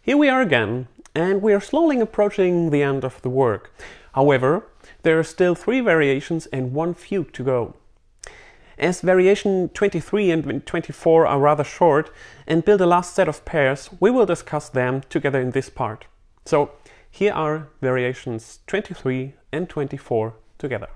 Here we are again, and we are slowly approaching the end of the work. However, there are still 3 variations and 1 fugue to go. As variation 23 and 24 are rather short and build a last set of pairs, we will discuss them together in this part. So here are variations 23 and 24 together.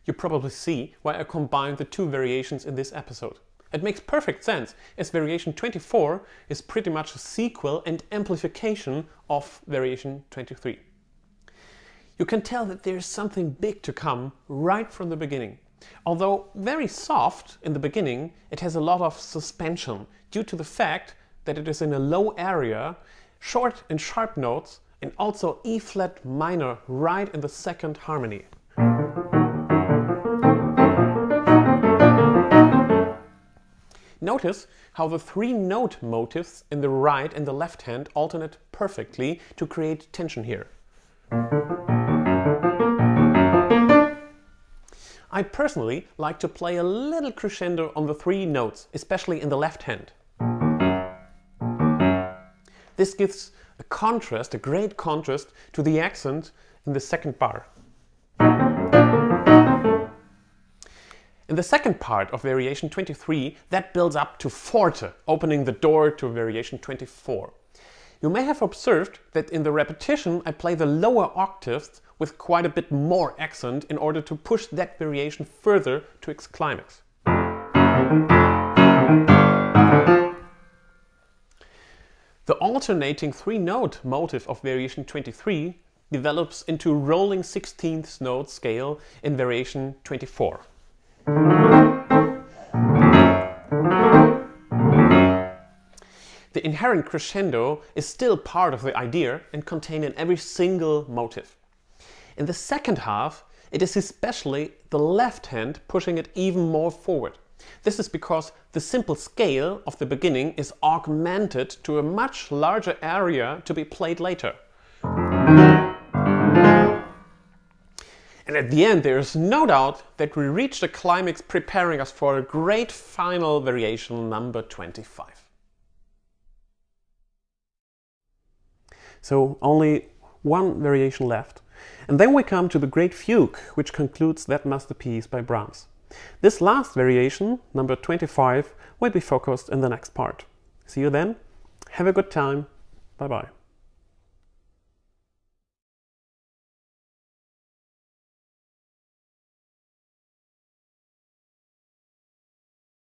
You probably see why I combined the 2 variations in this episode. It makes perfect sense, as variation 24 is pretty much a sequel and amplification of variation 23. You can tell that there is something big to come right from the beginning. Although very soft in the beginning, it has a lot of suspension due to the fact that it is in a low area, short and sharp notes, and also E flat minor right in the second harmony. Notice how the 3 note motifs in the right and the left hand alternate perfectly to create tension here. I personally like to play a little crescendo on the 3 notes, especially in the left hand. This gives a contrast, a great contrast to the accent in the second bar. In the second part of variation 23, that builds up to forte, opening the door to variation 24. You may have observed that in the repetition I play the lower octaves with quite a bit more accent in order to push that variation further to its climax. The alternating 3-note motif of variation 23 develops into rolling 16th note scale in variation 24. The inherent crescendo is still part of the idea and contained in every single motif. In the second half, it is especially the left hand pushing it even more forward. This is because the simple scale of the beginning is augmented to a much larger area to be played later. And at the end, there is no doubt that we reach the climax, preparing us for a great final variation number 25. So only 1 variation left. And then we come to the great fugue, which concludes that masterpiece by Brahms. This last variation, number 25, will be focused in the next part. See you then. Have a good time. Bye bye.